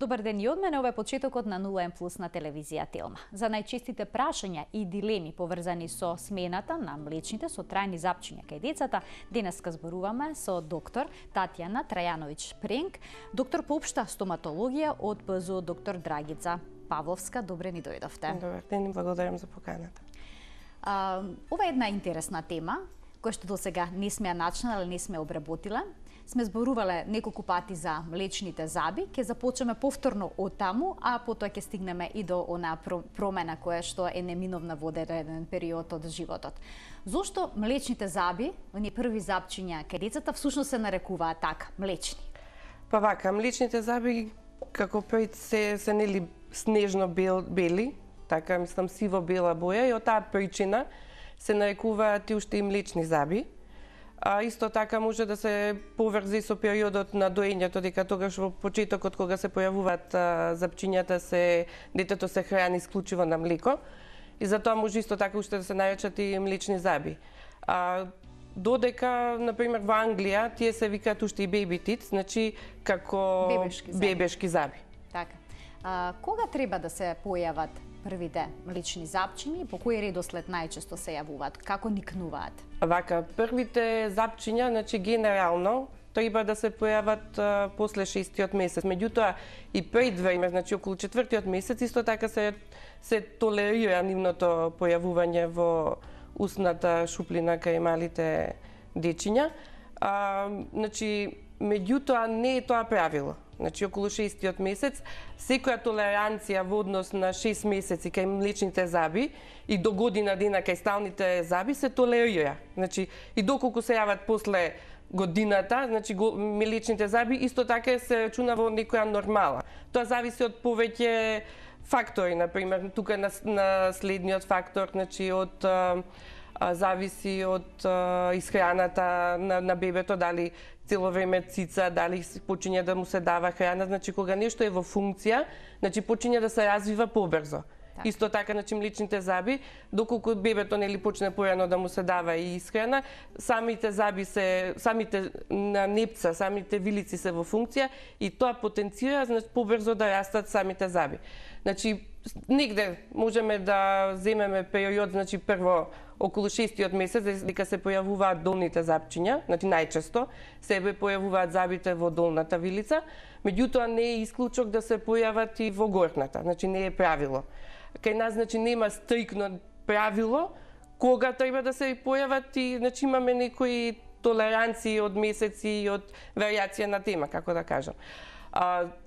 Добар ден и од мене, ова е почетокот на 0N+ на телевизија Телма. За најчестите прашања и дилеми поврзани со смената на млечните со трајни запчиња кај децата, денеска зборуваме со доктор Татјана Трајановиќ Пренк, доктор по општа стоматологија од ПЗУ доктор Драгица Павловска. Добре ни дојдовте. Добар ден и благодарам за поканата. Ова е една интересна тема, која што досега не сме ја начнала, не сме обработила. Сме зборувале неколку пати за млечните заби, ќе започнеме повторно од таму, а потоа ќе стигнеме и до онаа промена која што е неминовна во одреден период од животот. Зошто млечните заби, оние први запчиња кај децата, всушност се нарекуваат така, млечни? Па вака, млечните заби како пред се нели снежно бели, така мислам сиво-бела боја и од таа причина се нарекуваат и уште и млечни заби. А исто така може да се поврзи со периодот на доењето, дека тогаш во почетокот кога се појавуваат запчињата детето се храни исклучиво на млеко и затоа може исто така уште да се наречат и млечни заби. Додека, например, во Англија тие се викаат уште и baby teeth, значи како бебешки заби. Така. Кога треба да се појават првите млечни запчиња и по кој редослед најчесто се јавуваат? Како никнуваат? Вака, првите запчиња, значи генерално, треба да се појават после 6-тиот месец. Меѓутоа и пред време, значи околу 4-тиот месец, исто така се толерира нивното појавување во устната шуплина кај малите дечиња. Значи, меѓутоа не е тоа правило. Значи, околу 6-тиот месец, секоја толеранција во однос на 6 месеци кај млечните заби и до година дена кај сталните заби се толерира. Значи, и доколку се јават после годината, значи млечните заби исто така се рачуна во некоја нормала. Тоа зависи од повеќе фактори, например, тука на следниот фактор, значи зависи од исхраната на бебето, дали цело време цица, дали почиња да му се дава храна, значи кога нешто е во функција, значи почиња да се развива побрзо. Так. Исто така, значи млечните заби, доколку бебето нели почне порано да му се дава и исхрана, самите заби самите непца, самите вилици се во функција и тоа потенцира, значи побрзо да растат самите заби. Значи негде можеме да земеме период, значи прво околу 6-тиот месец дека се појавуваат долните запчиња, значи најчесто се појавуваат забите во долната вилица, меѓутоа не е исклучок да се појават и во горната, значи не е правило. Кај нас значи нема стрикно правило кога треба да се појават и значи имаме некои толеранции од месеци и од варијација на тема, како да кажам.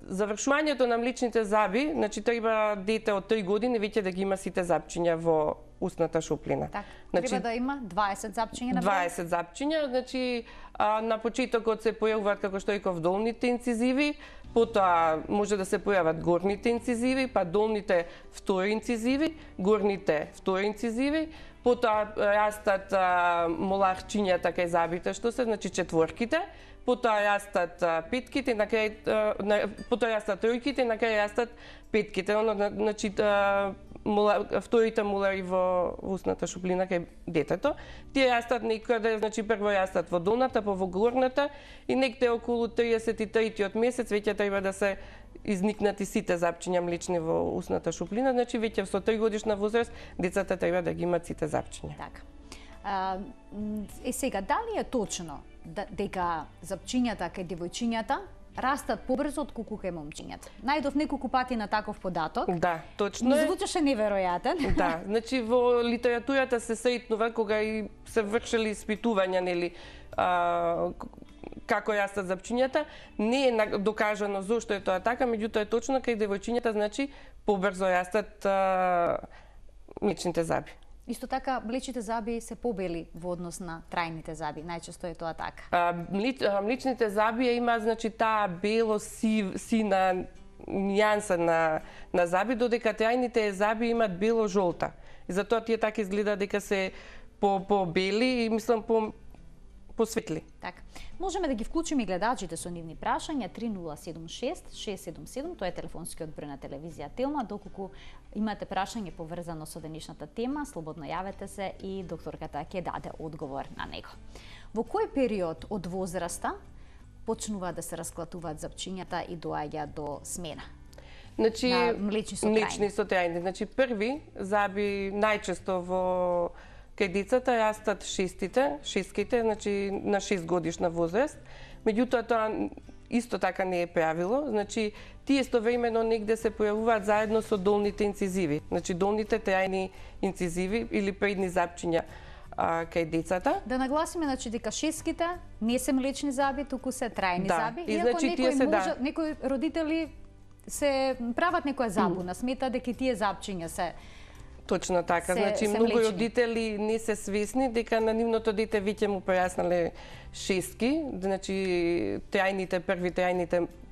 Завршувањето на млечните заби, значи треба дете од 3 години веќе да ги има сите запчиња во устната шуплина. Так, значи, треба да има 20 запчиња на 20 запчиња, значи на почетокот се појавуваат, како што реков, долните инцизиви, потоа може да се појават горните инцизиви, па долните втори инцизиви, горните втори инцизиви, потоа растат моларчињата кај забите, што се, значи четворките, потоа растат петките, потоа растат тројките, на крај растат петките, значи вторите молари во устната шуплина кај детето. Тие растат некаде, значи прво растат во долната, па во горната и некаде околу 33-тиот месец веќе треба да се изникнат и сите запчиња млечни во устната шуплина, значи веќе со 3 годишна возраст децата треба да ги имат сите запчиња. Така. Сега, дали е точно дека запчињата кај девојчињата растат побрзо отколку кај момчињата? Најдов неколку пати на таков податок. Да, точно е. Звучеше неверојатен. Да, значи во литературата се сретнува кога и се вршели испитувања, нели, како растат запчињата, не е докажано зошто е тоа така, меѓутоа е точно кај девојчињата, значи побрзо растат млечните заби. Исто така, млечните заби се побели во однос на трајните заби. Најчесто е тоа така. Млечните заби има, значи, таа бело-сина нијанса на заби, додека трајните заби имат бело-жолта. И затоа тие така изгледа дека се по-бели и мислам посветли. Така. Можеме да ги вклучиме и гледачите со нивни прашања 3076-677, тоа е телефонскиот број на телевизија Телма. Доколку имате прашање поврзано со денешната тема, слободно јавете се и докторката ќе даде одговор на него. Во кој период од возраста почнуваат да се расклатуваат запчињата и доаѓа до смена? Значи, на млечни со трајни. Млечни со трајни. Значи, први заби најчесто кај децата растат шеските, значи на 6 годишна возраст. Меѓутоа, тоа исто така не е правило. Значи, тие истовремено негде се појавуваат заедно со долните инцизиви. Значи, долните трајни инцизиви или предни запчиња кај децата. Да нагласиме, значи, дека шеските не се млечни заби, туку се трајни заби. И значи некои родители се прават некоја забуна, сметаат дека тие запчиња се Точно така, значи многу родители не се свесни дека на нивното дете веќе му пораснале шестки, значи први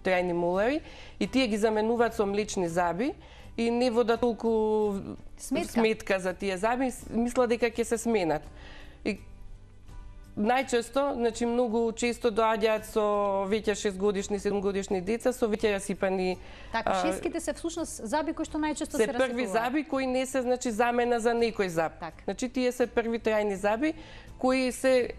трајни молари, и тие ги заменуваат со млечни заби и не водат толку сметка за тие заби, мисла дека ќе се сменат. И најчесто, значи многу често доаѓаат со веќе 6 годишни, 7 годишни деца со веќе расипани. Така, шеските се всушност заби кои што најчесто се расипуваат. Се први заби кои не се, значи, замена за некој заб. Значи тие се први трајни заби кои се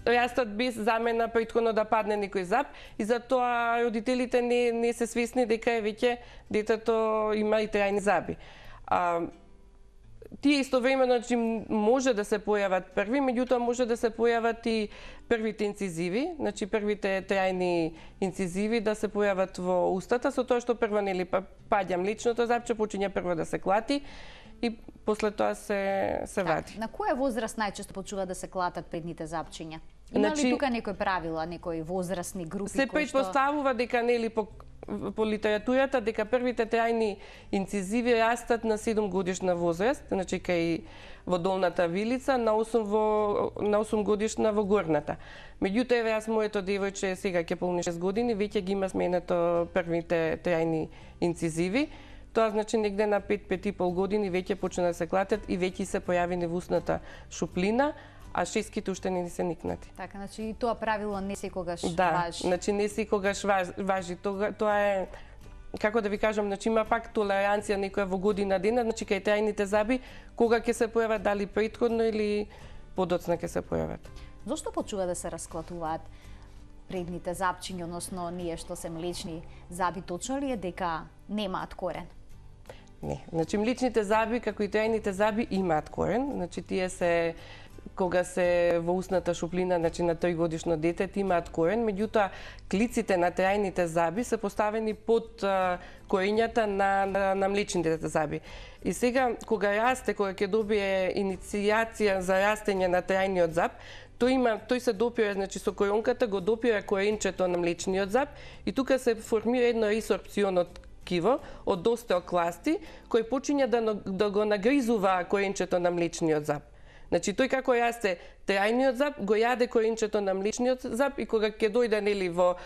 растат без замена претходно да падне некој заб, и затоа родителите не се свесни дека веќе детето има и трајни заби. Тие истовремено, значи, може да се појават први, меѓутоа може да се појават и првите инцизиви, значи првите трајни инцизиви да се појават во устата, со тоа што прво нели паѓа млечното запче, почиња прво да се клати и после тоа се вади. На која возраст најчесто почнуваат да се клатат предните запчиња? Има ли тука некои правила, некои возрастни групи се претпоставува дека нели по литературата дека првите трајни инцизиви растат на 7 годишна возраст, значи кај во долната вилица, на 8 годишна во горната. Меѓутоа, еве јас моето девојче сега ќе полни 6 години, веќе ги има сменето првите трајни инцизиви. Тоа значи негде на 5-5,5 години веќе почна да се клатат и веќе се појавени во устната шуплина, а шеските уште не се никнати. Така, значи и тоа правило не секогаш важи. Да, значи не секогаш важи. Тоа е, како да ви кажам, значи има пак толеранција некоја во година дена, значи кај трајните заби, кога ќе се појават, дали претходно или подоцна ќе се појават. Зошто почува да се расклатуваат предните запчиња, односно ние што се млечни заби, точно ли е дека немаат корен? Не, значи млечните заби, како и трајните заби, имаат корен, значи тие се кога се во устната шуплина, значи на 3 годишно дете, имаат корен, меѓутоа клиците на трајните заби се поставени под корењата на млечните заби. И сега, кога ќе добие иницијација за растење на трајниот заб, тој се допира, значи со коронката го допира коренчето на млечниот заб и тука се формира едно ресорпционо ткиво од остеокласти кој почиња да го нагризува коренчето на млечниот заб. Значи тој како расте трајниот заб, го јаде коренчето на млечниот заб и кога ќе дојде нели во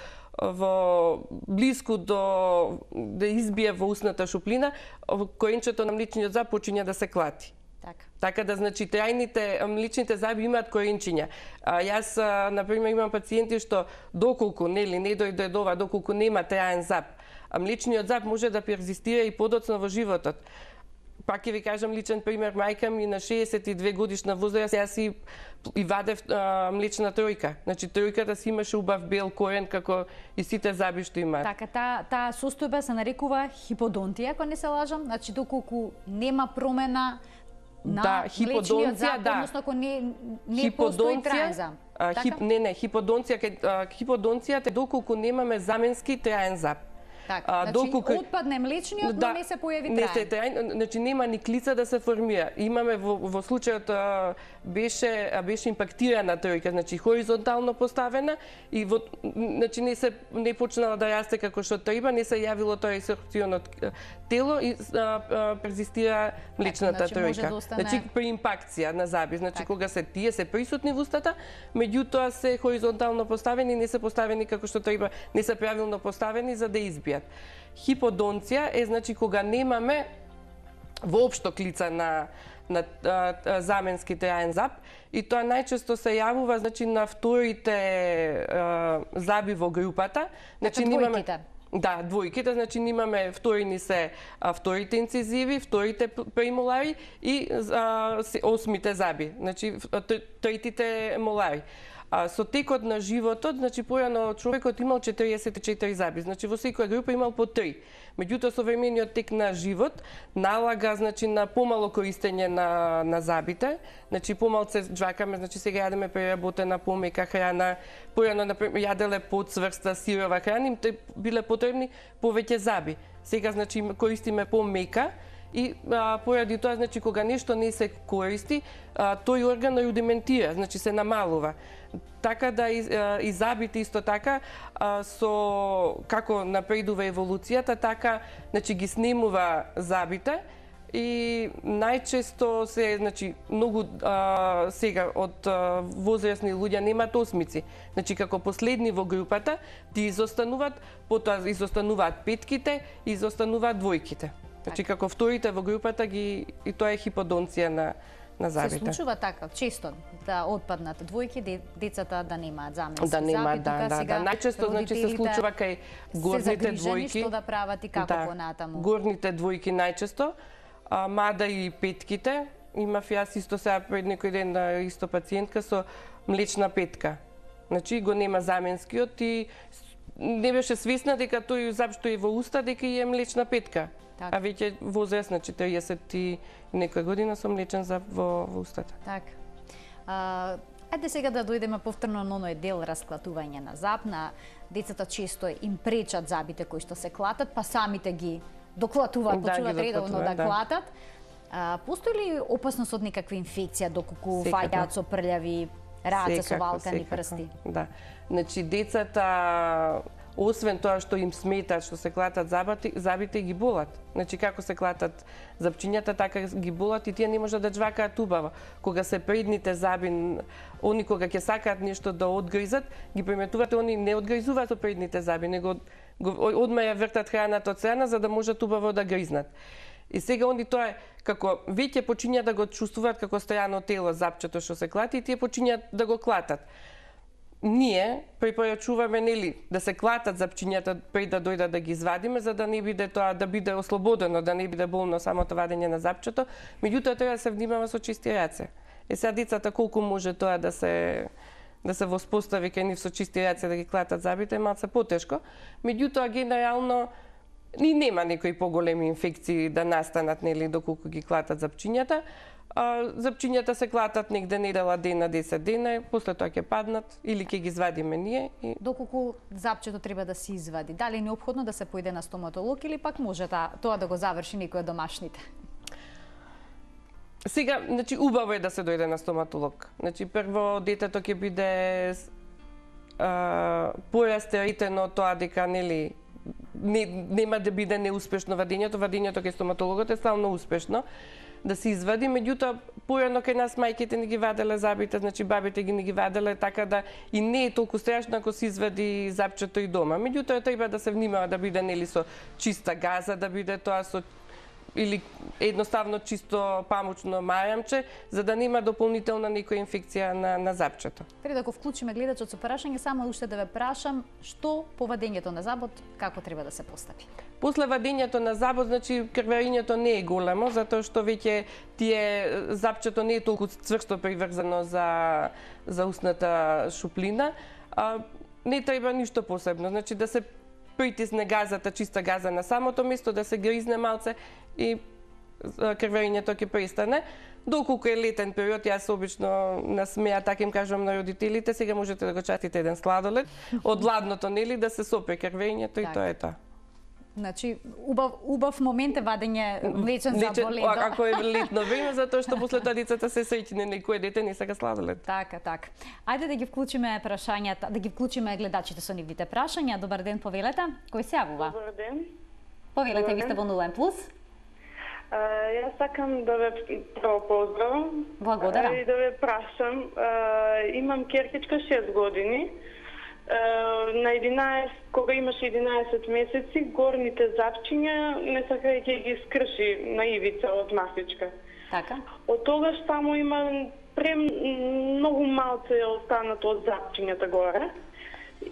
блиску до да избие во устната шуплина, коренчето на млечниот заб почиња да се клати. Така да, значи, млечните заби имаат коренчиња. Јас, например, имам пациенти што доколку, нели, не дојде до ова, доколку нема траен заб, млечниот заб може да перзистира и подоцна во животот. Пак ќе ви кажам личен пример, мајка ми на 62 годишна возраст, јас и вадев млечна тројка. Значи тројката си имаше убав бел корен како и сите заби што имаат. Така, таа состојба се нарекува хиподонтија, ако не се лажам, значи доколку нема промена на млечниот заб, односно ако не постои траен заб. Хиподонцијата е доколку немаме заменски траен заб. Така, значи отпадне млечниот, но не се појави траен. Значи нема ни клица да се формира. Имаме во случајот беше импактирана тројка, значи хоризонтално поставена и значи не почнала да расте како што треба, не се јавило тоа ресорпционо тело и перзистира млечната тројка. Значи при импакција на заби, значи кога тие се присутни во устата, меѓутоа се хоризонтално поставени, не се поставени како што треба, не се правилно поставени за да избијат. Хиподонција е, значи, кога немаме воопшто клица на заменски траен заб и тоа најчесто се јавува, значи, на вторите заби во групата. Значи двојките. Да, двојките, значи имаме вторини се вторите инцизиви, вторите премолари и осмите заби, значи третите молари. Со текот на животот, значи појано човекот имал 44 заби, значи во секоја група имал по 3. Меѓутоа современиот тек на живот налага значи на помало користење на забите, значи помалце џвакаме, значи сега јадеме преработена помека храна, појано например јаделе подсврста сирова храна, им биле потребни повеќе заби. Сега значи користиме помека и поради тоа значи кога нешто не се користи, тој орган рудиментира, значи се намалува. Така да и забите исто така со како напредува еволуцијата, така значи ги снемува забите и најчесто се значи многу сега од возрастни луѓе немаат осмици. Значи како последни во групата ти изостануваат, потоа изостануваат петките, изостануваат двојките. Значи како вторите во групата ги и тоа е хиподонција на забите. Се случува така често да отпаднат двојки, децата да немаат заменски заби. Да немаат, да. Најчесто значи се случува кај горните двојки. Што да прават и како понатаму. Горните двојки најчесто, мада и петките. Имав јас исто сега пред некој ден исто пациентка со млечна петка. Значи го нема заменскиот и не беше свесна дека тој зап што е во уста дека е млечна петка. Так. А веќе возраст, значи 30 и некоја година со млечен зап во устата. Так. Ајде сега да дојдеме повторно на оној дел расклатување на зап. На децата често им пречат забите кои што се клатат, па самите ги доклатуваат, почнуваат редовно да клатат. Постои ли опасност од некаква инфекција доколку фаќаат со прљави раце, со валкани прсти? Да. Значи децата освен тоа што им сметат, што се клатат забите ги болат. Значи како се клатат запчињата, така ги болат и тие не можат да џвакаат убаво. Кога се предните заби, они кога ќе сакаат нешто да одгризат, ги приметуваат, они не одгризуваат со предните заби, него одма ја вртат храната од страна за да можат убаво да гризнат. И сега они тоа како веќе почињаат да го чувствуваат како страно тело запчето што се клати и тие почињаат да го клатат. Ние препорачуваме нели да се клатат запчињата пред да дојдат да ги извадиме за да не биде тоа да биде ослободено, да не биде болно самото вадење на запчето, меѓутоа треба да се внимава со чисти раце. Е сега децата колку може тоа да се воспостави кај нив со чисти раце да ги клатат забите е малце потешко, меѓутоа генерално ни нема некои поголеми инфекции да настанат нели доколку ги клатат запчињата. Запчињата се клатат негде недела дена, 10 дена, после тоа ќе паднат или ќе ги извадиме ние. Доколку запчето треба да се извади, дали е неопходно да се поиде на стоматолог или пак може тоа да го заврши некој од домашните? Сега, значи убаво е да се дојде на стоматолог. Значи прво детето ќе биде порастеритено тоа дека нели нема да биде неуспешно вадењето кај стоматологот е стално успешно да се извади, меѓутоа порано кај нас мајките не ги ваделе забите, значи бабите не ги ваделе, така да и не е толку страшно ако се извади запчето и дома. Меѓутоа треба да се внимава да биде нели со чиста газа, да биде тоа со или едноставно чисто памучно мајамче, за да нема дополнителна некоја инфекција на запчето. Пред да го вклучиме гледачот со прашање, само уште да ве прашам, што по вадењето на забот, како треба да се постапи? После вадењето на забот, значи крварењето не е големо, затоа што веќе запчето не е толку цврсто приврзано за устната шуплина, не треба ништо посебно, значи да се притисне газата, чиста газа на самото место, да се гризне малце и крварењето ќе престане. Доколку е летен период, јас обично насмеа, така им кажувам на родителите, сега можете да го чатите еден сладолед, од ладното нели да се сопре крварењето и тоа е тоа. Значи, убав момент е вадење млечен зап во ледо. Ако е летно време, затоа што после тоа децата се среќни, некој дете не сака сладолед. Така. Ајде да ги вклучиме прашањата, да ги вклучиме гледачите со нивните прашања. Добар ден, повелете. Кој се јавува? Добар ден. Повелете, ви сте во Нулен плюс. Јас сакам да ве поздравам. Благодарам. И да ве прашам, имам керкичка 6 години. На 11, кога имаше 11 месеци, горните запчиња не сакајќи ги скрши на ивица од масичка. Така. Од тогаш само има многу малце останато од запчињата горе.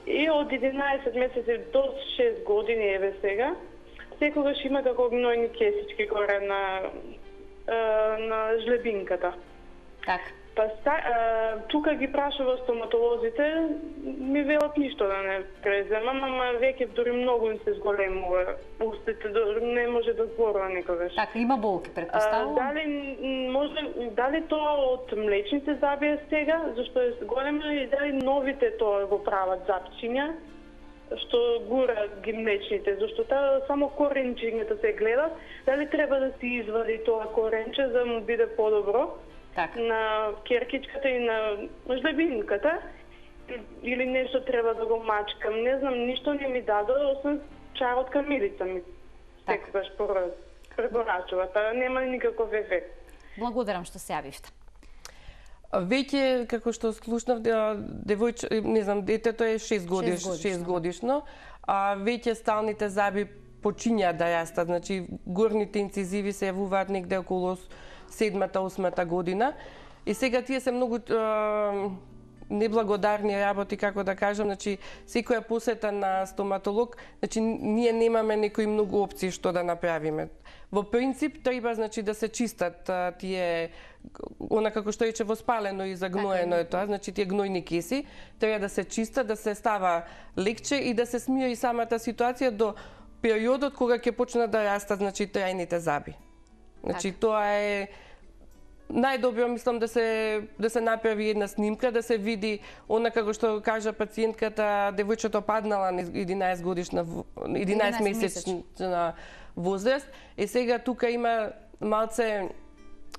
И од 11 месеци до 6 години еве сега, секогаш има како гнојни кесички горе на жлебинката. Така. Тука ги прашува стоматолозите, ми велат ништо да не преземам, ама веќе дури многу им се зголемува устите, не може да зборува никогаш. Така, има болки, предпоставувам. Дали тоа од млечните заби е сега, зашто е голема, и дали новите тоа го прават запчиња, што гурат ги млечните, зашто таа само коренчињата се гледат, дали треба да си извади тоа коренче за да му биде подобро на керкичката и на жлебинката, или нешто треба да го мачкам. Не знам, ништо не ми дадо, освен чајот камилица ми секогаш препорачува, нема никаков ефект. Благодарам што се јавивте. Веќе, како што слушнав, не знам, детето е 6 годишно, а веќе сталните заби почињаат да растат, значи горните инцизиви се јавуваат негде околу 7-8 година. И сега тие се многу неблагодарни работи, како да кажам, значи секоја посета на стоматолог, значи ние немаме некои многу опции што да направиме. Во принцип треба значи да се чистат тие како што рече воспалено и загноено е тоа, значи тие гнојни кеси треба да се чистат, да се става лекче и да се смие и самата ситуација до периодот кога ќе почнат да растат значи трајните заби. Значи тоа е најдобро, мислам, да се направи една снимка, да се види она како што кажа пациентката, девојчето паднала на 11 месечна возраст. И сега тука има малце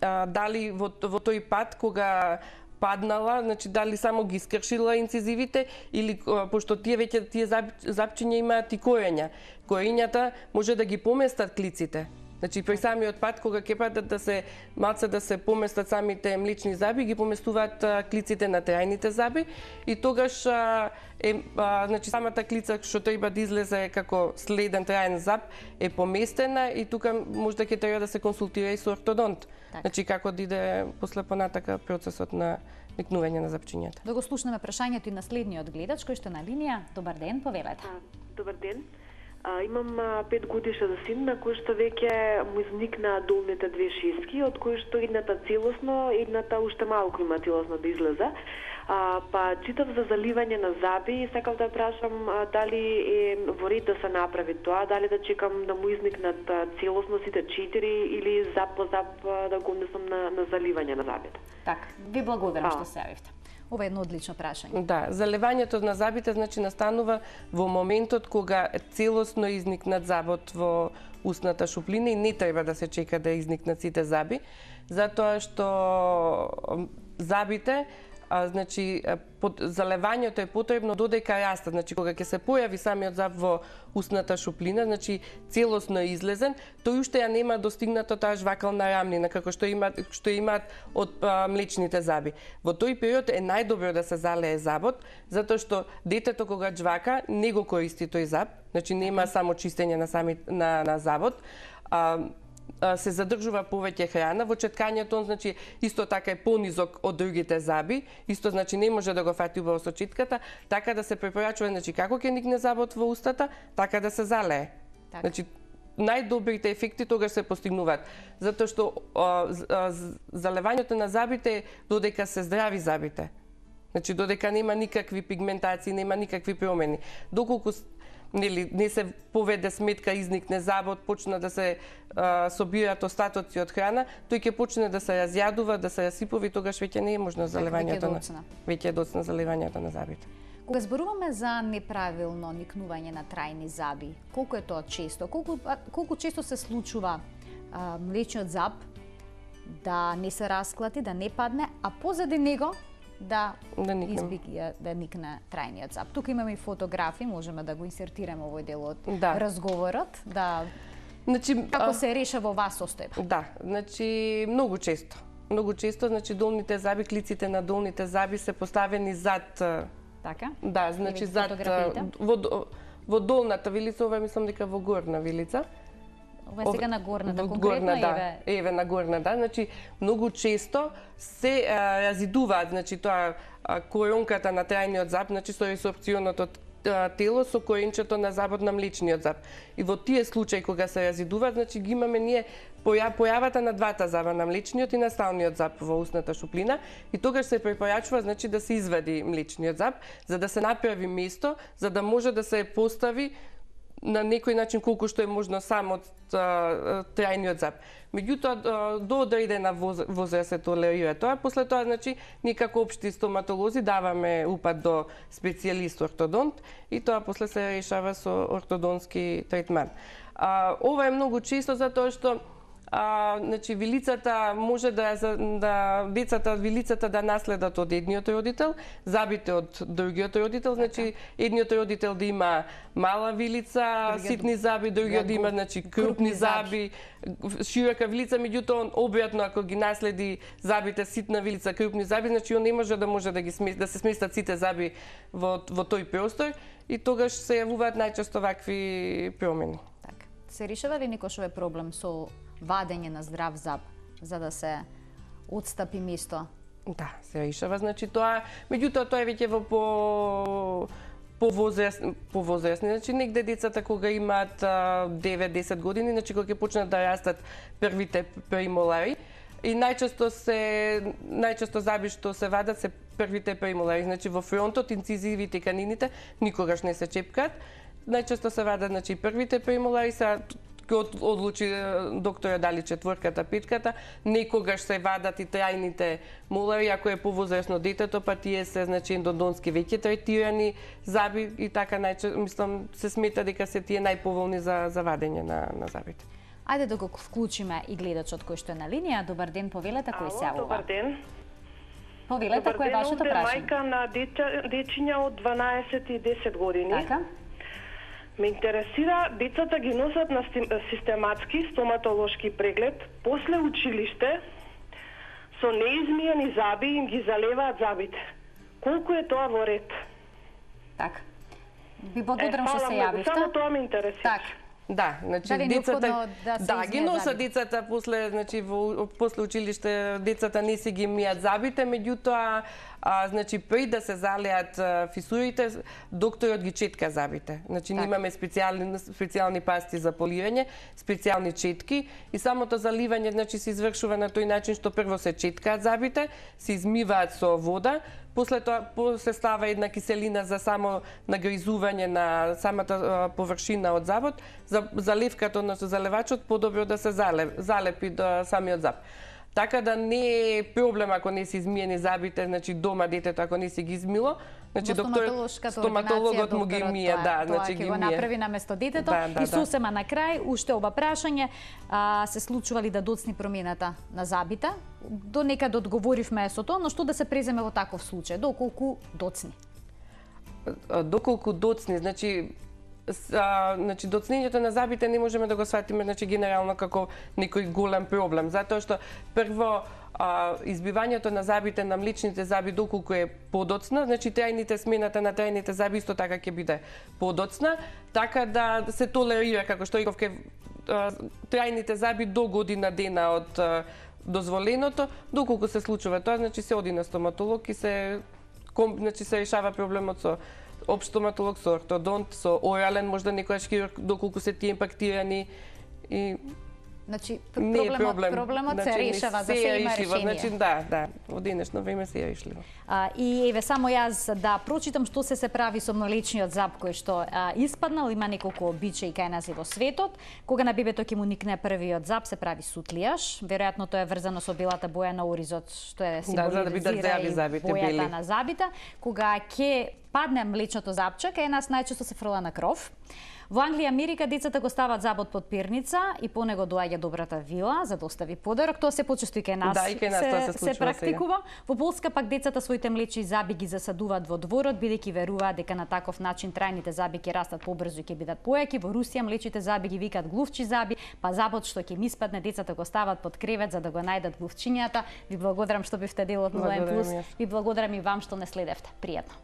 дали во тој пат кога паднала, значи дали само ги скршила инцизивите или пошто тие запчиња имаат и корења. Корењата може да ги поместат клиците. Значи при самиот пат кога ќе падат да се поместат самите млечни заби, ги поместуваат клиците на трајните заби и тогаш значи самата клица што треба да излезе како следен траен заб е поместена и тука можда ќе треба да се консултира и со ортодонт. Значи како да иде после понатака процесот на никнување на запчињата. Да го слушнеме прашањето и на следниот гледач кој што е на линија. Добар ден, повелете. Добар ден. Имам 5 годишен син на кој што веќе му изникна долните две шески, од кои што едната целосно, едната уште малку има целосно да излезе. Па читав за заливање на заби и сакав да прашам дали е во ред да се направи тоа, дали да чекам да му изникнат целосно сите 4 или зап по зап да го однесам на заливање на забите. Така, ви благодарам што се јавивте. Ова е едно одлично прашање. Да, заливањето на забите значи настанува во моментот кога целосно изникнат забот во устната шуплина и не треба да се чека да изникнат сите заби, затоа што забите значи заливањето е потребно додека растат, значи кога ќе се појави самиот заб во устната шуплина, значи целосно излезен, тој уште ја нема достигнато таа жвакална рамнина како што имаат од млечните заби. Во тој период е најдобро да се залее забот, затоа што детето кога жвака не го користи тој заб, значи нема само чистење на забот, се задржува повеќе храна, во четкањето он значи исто така е понизок од другите заби, исто значи не може да го фати убаво со четката, така да се препорачува значи како ќе никне забот во устата, така да се залее. Значи најдобрите ефекти тогаш се постигнуваат, затоа што залевањето на забите додека се здрави забите. Значи додека нема никакви пигментации, нема никакви промени. Доколку не се поведе сметка, изникне забот, почна да се собираат остатоци од храна, тој ќе почне да се разјадува, да се расипува и тогаш веќе не е можно заливањето на забите. Кога зборуваме за неправилно никнување на трајни заби, колку е тоа често? Колку често се случува млечниот заб да не се расклати, да не падне, а позади него да никне трајниот заб. Тука имаме и фотографии, можеме да го инсертираме овој дел од разговорот, како се реша во вас состојба. Да, значи многу често. Многу често, значи долните заби, клиците на долните заби се поставени зад. Така? Да, значи зад во долната вилица, ова мислам дека во горна вилица. Ова е сега на горната, конкретно еве на горна, да. Значи многу често се разидуваат, значи тоа коронката на трајниот заб, значи со ресорпционот од тело со коренчето на забот на млечниот зап. И во тие случаи кога се разидуваат, значи ги имаме ние појавата на двата заба, на млечниот и на сталниот зап во устната шуплина, и тогаш се препорачува значи да се извади млечниот зап за да се направи место, за да може да се постави на некој начин колку што е можно само трајниот зап. Меѓутоа до одредена возраст се толерира тоа, после тоа значи ние како општи стоматолози даваме упат до специјалист ортодонт и тоа после се решава со ортодонски третман. Ова е многу често затоа што значи вилицата може децата од вилицата да наследат од едниот родител, забите од другиот родител, значи едниот родител да има мала вилица, ситни заби, другиот да има значи крупни заби, широка вилица, меѓутоа обратно ако ги наследи забите ситна вилица, крупни заби, значи он не може да се сместат сите заби во тој простор и тогаш се јавуваат најчесто вакви промени. Така. Се решава ли некој овој проблем со вадење на здрав зап за да се отстапи место? Да, се решава, значи тоа, меѓутоа тоа е веќе во повозрастни, значи негде децата кога имаат 9-10 години, значи кога ќе почнат да растат првите премолари, и најчесто заби што се вадат се првите премолари, значи во фронтот, инцизивите и канините никогаш не се чепкаат, најчесто се вадат значи првите премолари, одлучи доктора дали четворката, петката, некогаш се вадат и трајните молари, ако е повозрасно детето, па тие се значи ендодонски веќе третирани заби и така мислам се смета дека се тие најповолни за вадење на забите. Ајде да го вклучиме и гледачот кој што е на линија. Добар ден, повелете, кој се јавува? Добар ден. Повелете, кој е вашето прашање? Мајка на дечиња од 12 и 10 години. Така. Ме интересира, децата ги носат на систематски стоматолошки преглед после училиште со неизмиени заби им ги залеваат забите. Колку е тоа во ред? Така. Ви благодарам што се јавивте. Само тоа ме интересира. Така. Да, значи Дали децата ги носат децата после после училиште, децата не си ги мијат забите, меѓутоа значи пред да се залеат фисурите, докторот ги четка забите. Значи ние имаме специјални пасти за полирање, специјални четки и самото заливање значи се извршува на тој начин што прво се четкаат забите, се измиваат со вода, после тоа се става една киселина за само нагризување на самата површина од забот, заливката, односно заливачот подобро да се залепи до самиот заб. Така да не е проблем ако не се измиени забите, значи дома детето ако не си ги измило, значи стоматологот му ги мие, да, значи ги мие. Тоа ќе го направи наместо детето. И сосема на крај, уште оба прашање, се случува ли да доцни промената на забите? До некаде одговоривме со тоа, но што да се преземе во таков случај? Доколку доцни? Доколку доцни, значи доцнењето на забите не можеме да го сватиме значи генерално како некој голем проблем, затоа што прво избивањето на забите на млечните заби доколку е подоцна, значи смената на трајните заби исто така ќе биде подоцна, така да се толерира како што реков трајните заби до година дена од дозволеното, доколку се случува тоа, значи се оди на стоматолог и се решава проблемот со општ стоматолог, со ортодонт, со орален, можда некојаш хирург, доколку се тие импактирани и значи проблемот се решава, за се има решение. Значи да, во денешно време се е решливо. И еве само јас да прочитам што се прави со млечниот зап кој што испаднал, има неколку обичаи кај нас и во светот. Кога на бебето ќе му никне првиот зап, се прави сутлијаш. Веројатно тоа е врзано со белата боја на оризот, што е символизира и бојата на забите. Кога ќе падне млечното запче, кај нас најчесто се фрла на кров. Во Англија и Америка децата го стават забот под пирница и по него доаѓа добрата вила за да остави подарок. Тоа се почесто и кај нас, се практикува. Во Полска пак децата своите млечни заби ги засадуваат во дворот, бидејќи веруваат дека на таков начин трајните заби ќе растат побрзо и ќе бидат појаки. Во Русија млечните заби ги викаат глувчи заби, па забот што ќе им испадне децата го стават под кревет за да го најдат глувчињата. Ви благодарам што бевте дел од Нулен Плюс. Ви благодарам и вам што не следевте. Пријатно.